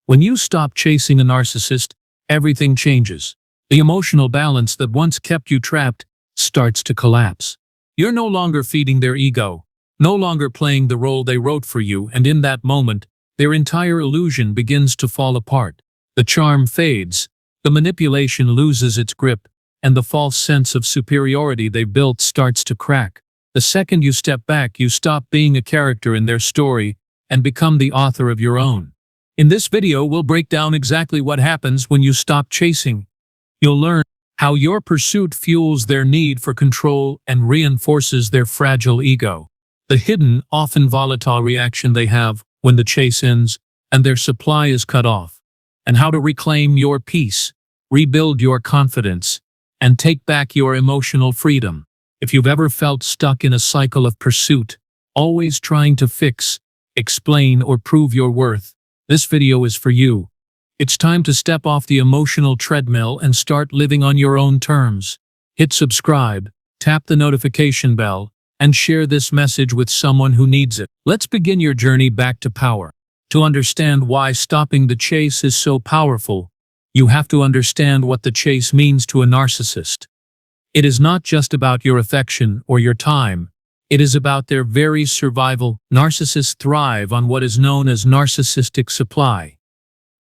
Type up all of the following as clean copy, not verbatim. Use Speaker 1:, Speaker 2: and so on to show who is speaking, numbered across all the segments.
Speaker 1: When you stop chasing a narcissist, everything changes. The emotional balance that once kept you trapped starts to collapse. You're no longer feeding their ego, no longer playing the role they wrote for you, and in that moment, their entire illusion begins to fall apart. The charm fades, the manipulation loses its grip, and the false sense of superiority they built starts to crack. The second you step back, you stop being a character in their story and become the author of your own. In this video, we'll break down exactly what happens when you stop chasing. You'll learn how your pursuit fuels their need for control and reinforces their fragile ego. The hidden, often volatile reaction they have when the chase ends and their supply is cut off. And how to reclaim your peace, rebuild your confidence, and take back your emotional freedom. If you've ever felt stuck in a cycle of pursuit, always trying to fix, explain, or prove your worth, this video is for you. It's time to step off the emotional treadmill and start living on your own terms. Hit subscribe, tap the notification bell, and share this message with someone who needs it. Let's begin your journey back to power. To understand why stopping the chase is so powerful, you have to understand what the chase means to a narcissist. It is not just about your affection or your time. It is about their very survival. Narcissists thrive on what is known as narcissistic supply.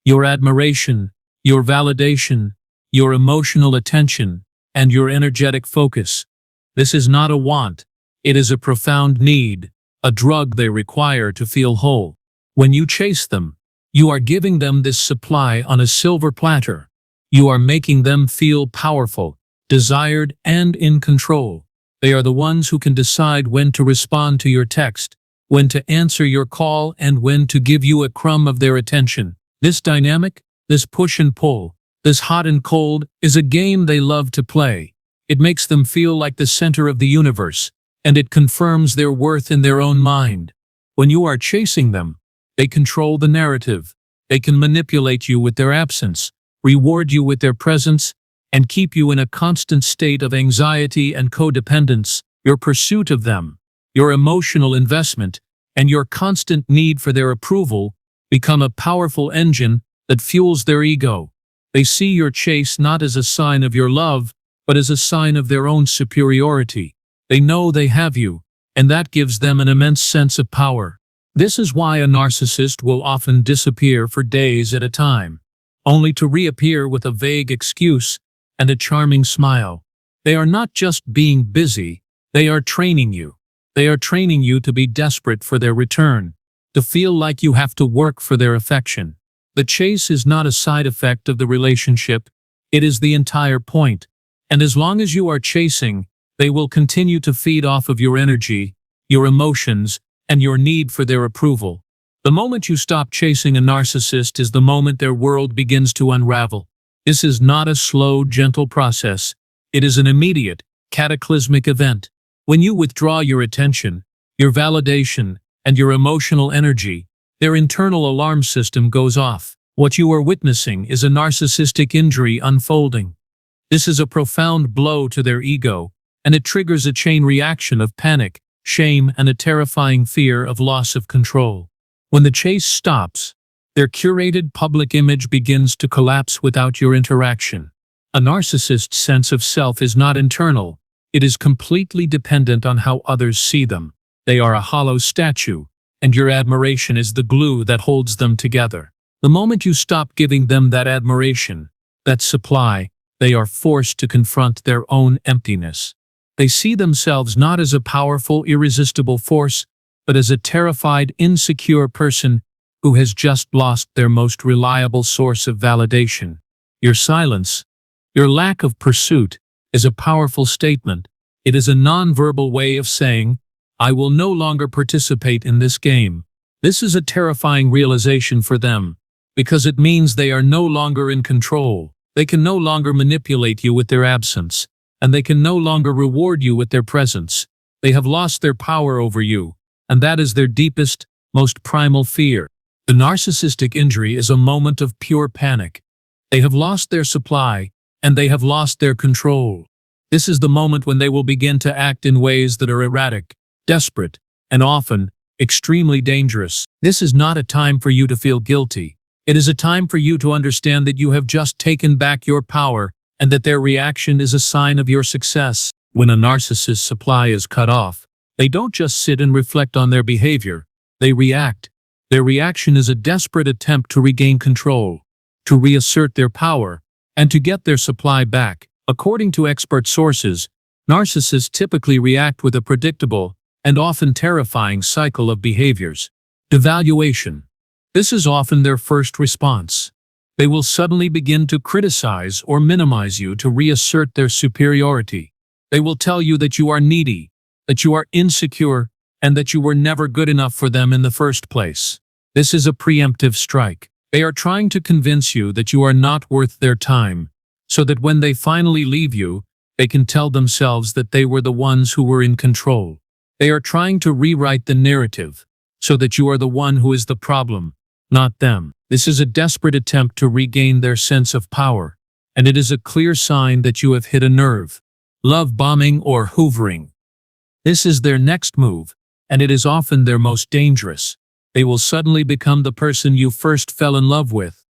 Speaker 1: Your admiration, your validation, your emotional attention, and your energetic focus. This is not a want. It is a profound need, a drug they require to feel whole. When you chase them, you are giving them this supply on a silver platter. You are making them feel powerful, desired, and in control. They are the ones who can decide when to respond to your text, when to answer your call, and when to give you a crumb of their attention. This dynamic, this push and pull, this hot and cold, is a game they love to play. It makes them feel like the center of the universe, and it confirms their worth in their own mind. When you are chasing them, they control the narrative. They can manipulate you with their absence, reward you with their presence, and keep you in a constant state of anxiety and codependence. Your pursuit of them, your emotional investment, and your constant need for their approval become a powerful engine that fuels their ego. They see your chase not as a sign of your love, but as a sign of their own superiority. They know they have you, and that gives them an immense sense of power. This is why a narcissist will often disappear for days at a time, only to reappear with a vague excuse and a charming smile. They are not just being busy, they are training you. They are training you to be desperate for their return, to feel like you have to work for their affection. The chase is not a side effect of the relationship, it is the entire point. And as long as you are chasing, they will continue to feed off of your energy, your emotions, and your need for their approval. The moment you stop chasing a narcissist is the moment their world begins to unravel. This is not a slow, gentle process. It is an immediate, cataclysmic event. When you withdraw your attention, your validation, and your emotional energy, their internal alarm system goes off. What you are witnessing is a narcissistic injury unfolding. This is a profound blow to their ego, and it triggers a chain reaction of panic, shame, and a terrifying fear of loss of control. When the chase stops, their curated public image begins to collapse without your interaction. A narcissist's sense of self is not internal, it is completely dependent on how others see them. They are a hollow statue, and your admiration is the glue that holds them together. The moment you stop giving them that admiration, that supply, they are forced to confront their own emptiness. They see themselves not as a powerful, irresistible force, but as a terrified, insecure person who has just lost their most reliable source of validation. Your silence, your lack of pursuit, is a powerful statement. It is a non-verbal way of saying, I will no longer participate in this game. This is a terrifying realization for them, because it means they are no longer in control. They can no longer manipulate you with their absence, and they can no longer reward you with their presence. They have lost their power over you, and that is their deepest, most primal fear. The narcissistic injury is a moment of pure panic. They have lost their supply, and they have lost their control. This is the moment when they will begin to act in ways that are erratic, desperate, and often extremely dangerous. This is not a time for you to feel guilty. It is a time for you to understand that you have just taken back your power and that their reaction is a sign of your success. When a narcissist's supply is cut off, they don't just sit and reflect on their behavior, they react. Their reaction is a desperate attempt to regain control, to reassert their power, and to get their supply back. According to expert sources, narcissists typically react with a predictable and often terrifying cycle of behaviors. Devaluation. This is often their first response. They will suddenly begin to criticize or minimize you to reassert their superiority. They will tell you that you are needy, that you are insecure, and that you were never good enough for them in the first place. This is a preemptive strike. They are trying to convince you that you are not worth their time, so that when they finally leave you, they can tell themselves that they were the ones who were in control. They are trying to rewrite the narrative, so that you are the one who is the problem, not them. This is a desperate attempt to regain their sense of power, and it is a clear sign that you have hit a nerve. Love bombing or hoovering. This is their next move, and it is often their most dangerous. They will suddenly become the person you first fell in love with.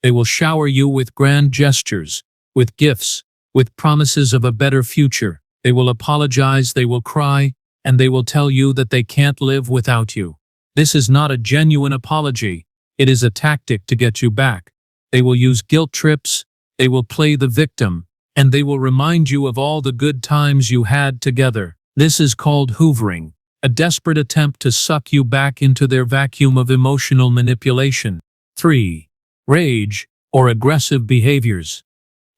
Speaker 1: They will shower you with grand gestures, with gifts, with promises of a better future. They will apologize, they will cry, and they will tell you that they can't live without you. This is not a genuine apology. It is a tactic to get you back. They will use guilt trips, they will play the victim, and they will remind you of all the good times you had together. This is called hoovering, a desperate attempt to suck you back into their vacuum of emotional manipulation. 3. Rage or aggressive behaviors.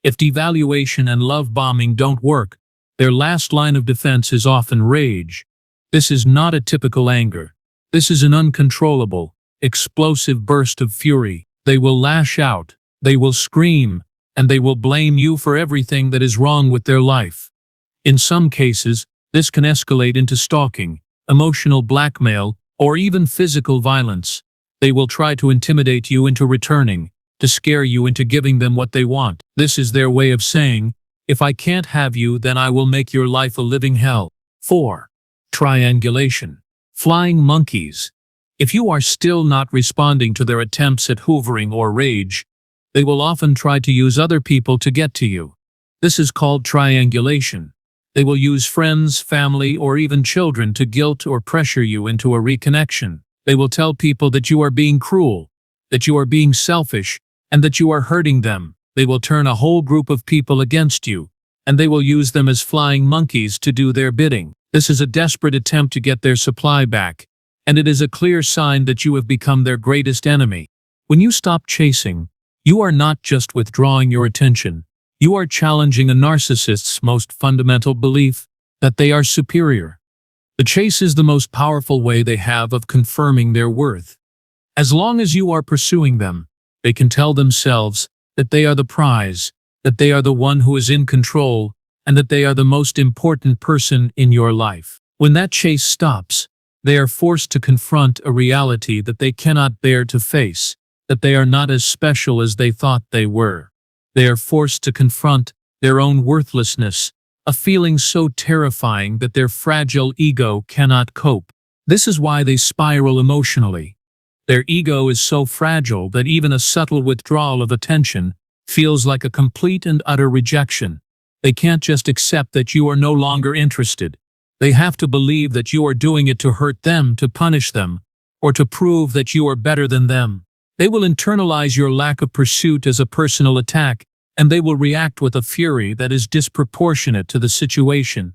Speaker 1: If devaluation and love bombing don't work, their last line of defense is often rage. This is not a typical anger. This is an uncontrollable, explosive burst of fury. They will lash out, they will scream, and they will blame you for everything that is wrong with their life. In some cases, this can escalate into stalking, emotional blackmail, or even physical violence. They will try to intimidate you into returning, to scare you into giving them what they want. This is their way of saying, if I can't have you, then I will make your life a living hell. 4. Triangulation. Flying monkeys. If you are still not responding to their attempts at hoovering or rage, they will often try to use other people to get to you. This is called triangulation. They will use friends, family, or even children to guilt or pressure you into a reconnection. They will tell people that you are being cruel, that you are being selfish, and that you are hurting them. They will turn a whole group of people against you, and they will use them as flying monkeys to do their bidding. This is a desperate attempt to get their supply back, and it is a clear sign that you have become their greatest enemy. When you stop chasing, you are not just withdrawing your attention. You are challenging a narcissist's most fundamental belief that they are superior. The chase is the most powerful way they have of confirming their worth. As long as you are pursuing them, they can tell themselves that they are the prize, that they are the one who is in control, and that they are the most important person in your life. When that chase stops, they are forced to confront a reality that they cannot bear to face, that they are not as special as they thought they were. They are forced to confront their own worthlessness, a feeling so terrifying that their fragile ego cannot cope. This is why they spiral emotionally. Their ego is so fragile that even a subtle withdrawal of attention feels like a complete and utter rejection. They can't just accept that you are no longer interested. They have to believe that you are doing it to hurt them, to punish them, or to prove that you are better than them. They will internalize your lack of pursuit as a personal attack, and they will react with a fury that is disproportionate to the situation.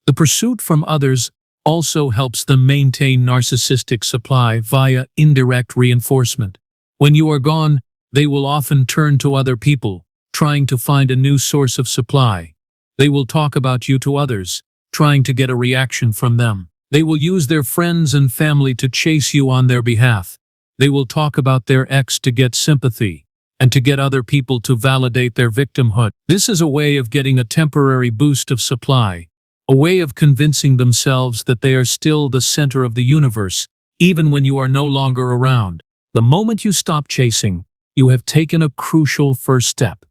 Speaker 1: The pursuit from others also helps them maintain narcissistic supply via indirect reinforcement. When you are gone, they will often turn to other people, trying to find a new source of supply. They will talk about you to others, trying to get a reaction from them. They will use their friends and family to chase you on their behalf. They will talk about their ex to get sympathy, and to get other people to validate their victimhood. This is a way of getting a temporary boost of supply, a way of convincing themselves that they are still the center of the universe, even when you are no longer around. The moment you stop chasing, you have taken a crucial first step.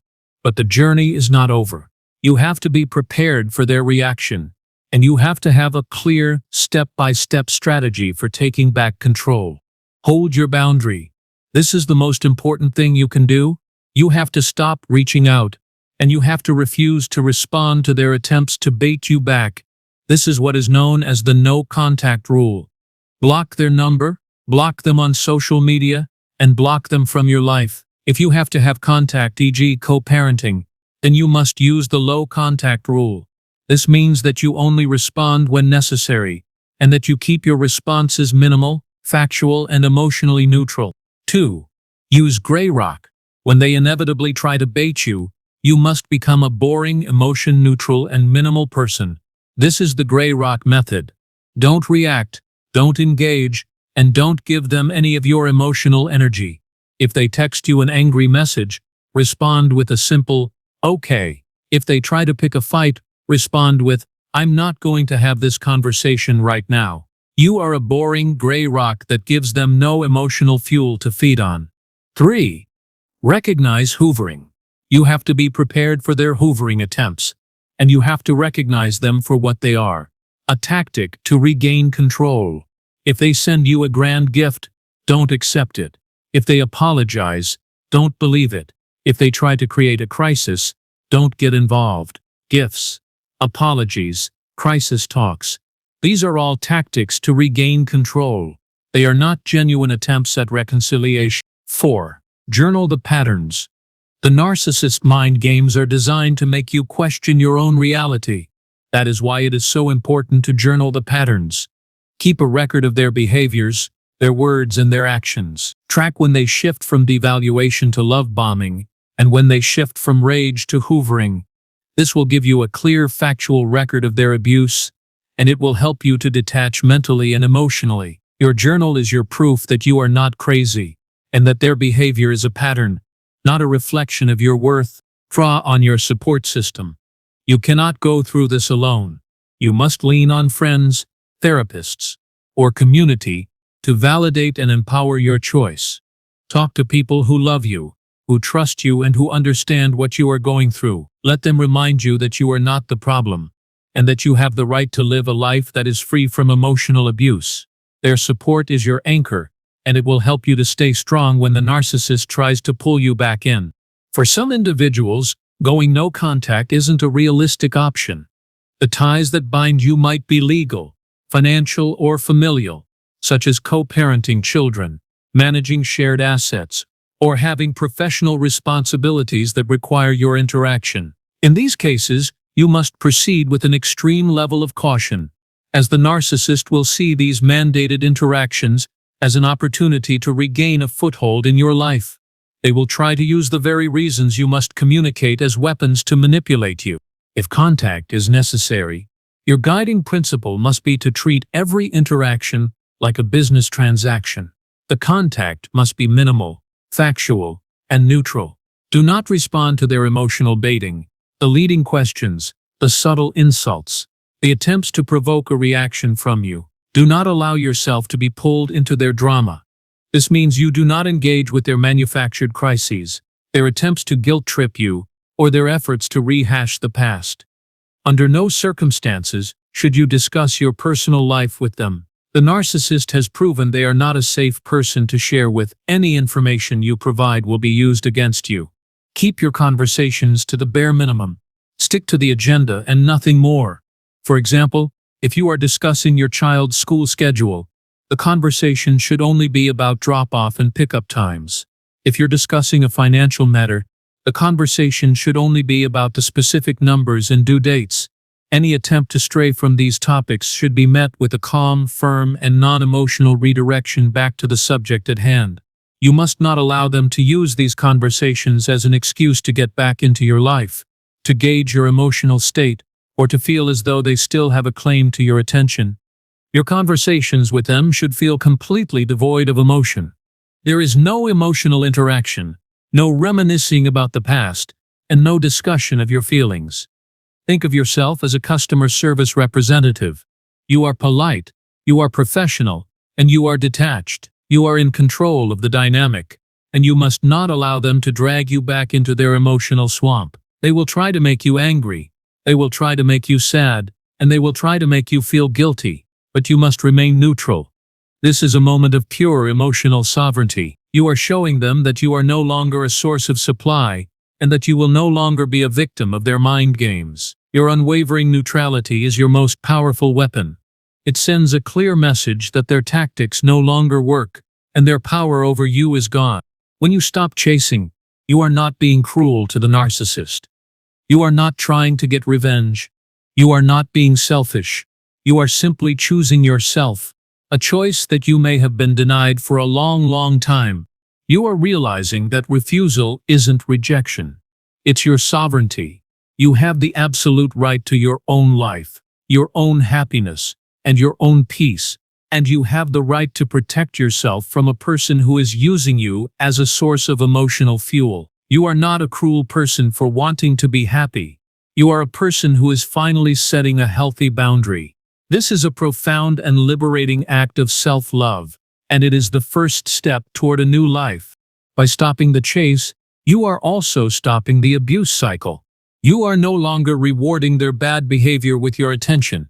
Speaker 1: But the journey is not over. You have to be prepared for their reaction, and you have to have a clear, step-by-step strategy for taking back control. Hold your boundary. This is the most important thing you can do. You have to stop reaching out, and you have to refuse to respond to their attempts to bait you back. This is what is known as the no contact rule. Block their number, block them on social media, and block them from your life. If you have to have contact, e.g. co-parenting, then you must use the low contact rule. This means that you only respond when necessary, and that you keep your responses minimal, factual, and emotionally neutral. 2. Use gray rock. When they inevitably try to bait you, you must become a boring, emotion-neutral, and minimal person. This is the gray rock method. Don't react, don't engage, and don't give them any of your emotional energy. If they text you an angry message, respond with a simple, "Okay." If they try to pick a fight, respond with, "I'm not going to have this conversation right now." You are a boring gray rock that gives them no emotional fuel to feed on. 3. Recognize hoovering. You have to be prepared for their hoovering attempts, and you have to recognize them for what they are: a tactic to regain control. If they send you a grand gift, don't accept it. If they apologize, don't believe it. If they try to create a crisis, don't get involved. Gifts, apologies, crisis talks. These are all tactics to regain control. They are not genuine attempts at reconciliation. 4. Journal the patterns. The narcissist mind games are designed to make you question your own reality. That is why it is so important to journal the patterns. Keep a record of their behaviors, their words, and their actions. Track when they shift from devaluation to love bombing, and when they shift from rage to hoovering. This will give you a clear, factual record of their abuse, and it will help you to detach mentally and emotionally. Your journal is your proof that you are not crazy, and that their behavior is a pattern, not a reflection of your worth. Draw on your support system. You cannot go through this alone. You must lean on friends, therapists, or community to validate and empower your choice. Talk to people who love you, who trust you, and who understand what you are going through. Let them remind you that you are not the problem, and that you have the right to live a life that is free from emotional abuse. Their support is your anchor, and it will help you to stay strong when the narcissist tries to pull you back in. For some individuals, going no contact isn't a realistic option. The ties that bind you might be legal, financial, or familial, such as co-parenting children, managing shared assets, or having professional responsibilities that require your interaction. In these cases, you must proceed with an extreme level of caution, as the narcissist will see these mandated interactions as an opportunity to regain a foothold in your life. They will try to use the very reasons you must communicate as weapons to manipulate you. If contact is necessary, your guiding principle must be to treat every interaction like a business transaction. The contact must be minimal, factual, and neutral. Do not respond to their emotional baiting, the leading questions, the subtle insults, the attempts to provoke a reaction from you. Do not allow yourself to be pulled into their drama. This means you do not engage with their manufactured crises, their attempts to guilt-trip you, or their efforts to rehash the past. Under no circumstances should you discuss your personal life with them. The narcissist has proven they are not a safe person to share with. Any information you provide will be used against you. Keep your conversations to the bare minimum. Stick to the agenda and nothing more. For example, if you are discussing your child's school schedule, the conversation should only be about drop-off and pickup times. If you're discussing a financial matter, the conversation should only be about the specific numbers and due dates. Any attempt to stray from these topics should be met with a calm, firm, and non-emotional redirection back to the subject at hand. You must not allow them to use these conversations as an excuse to get back into your life, to gauge your emotional state, or to feel as though they still have a claim to your attention. Your conversations with them should feel completely devoid of emotion. There is no emotional interaction, no reminiscing about the past, and no discussion of your feelings. Think of yourself as a customer service representative. You are polite, you are professional, and you are detached. You are in control of the dynamic, and you must not allow them to drag you back into their emotional swamp. They will try to make you angry, they will try to make you sad, and they will try to make you feel guilty, but you must remain neutral. This is a moment of pure emotional sovereignty. You are showing them that you are no longer a source of supply, and that you will no longer be a victim of their mind games. Your unwavering neutrality is your most powerful weapon. It sends a clear message that their tactics no longer work, and their power over you is gone. When you stop chasing, you are not being cruel to the narcissist. You are not trying to get revenge. You are not being selfish. You are simply choosing yourself, a choice that you may have been denied for a long, long time. You are realizing that refusal isn't rejection. It's your sovereignty. You have the absolute right to your own life, your own happiness, and your own peace, and you have the right to protect yourself from a person who is using you as a source of emotional fuel. You are not a cruel person for wanting to be happy. You are a person who is finally setting a healthy boundary. This is a profound and liberating act of self-love, and it is the first step toward a new life. By stopping the chase, you are also stopping the abuse cycle. You are no longer rewarding their bad behavior with your attention,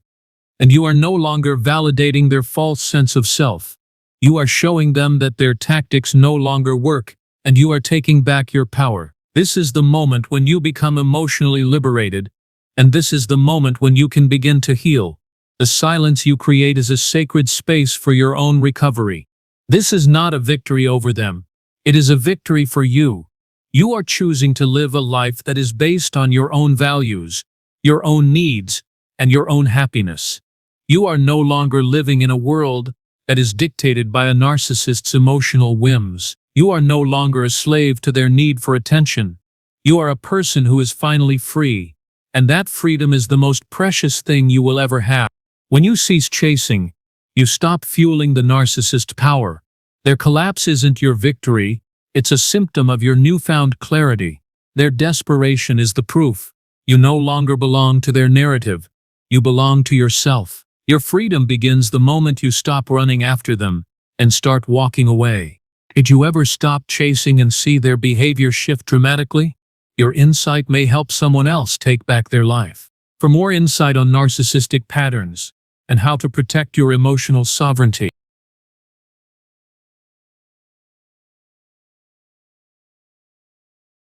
Speaker 1: and you are no longer validating their false sense of self. You are showing them that their tactics no longer work, and you are taking back your power. This is the moment when you become emotionally liberated, and this is the moment when you can begin to heal. The silence you create is a sacred space for your own recovery. This is not a victory over them. It is a victory for you. You are choosing to live a life that is based on your own values, your own needs, and your own happiness. You are no longer living in a world that is dictated by a narcissist's emotional whims. You are no longer a slave to their need for attention. You are a person who is finally free, and that freedom is the most precious thing you will ever have. When you cease chasing, you stop fueling the narcissist's power. Their collapse isn't your victory, it's a symptom of your newfound clarity. Their desperation is the proof. You no longer belong to their narrative. You belong to yourself. Your freedom begins the moment you stop running after them and start walking away. Did you ever stop chasing and see their behavior shift dramatically? Your insight may help someone else take back their life. For more insight on narcissistic patterns and how to protect your emotional sovereignty,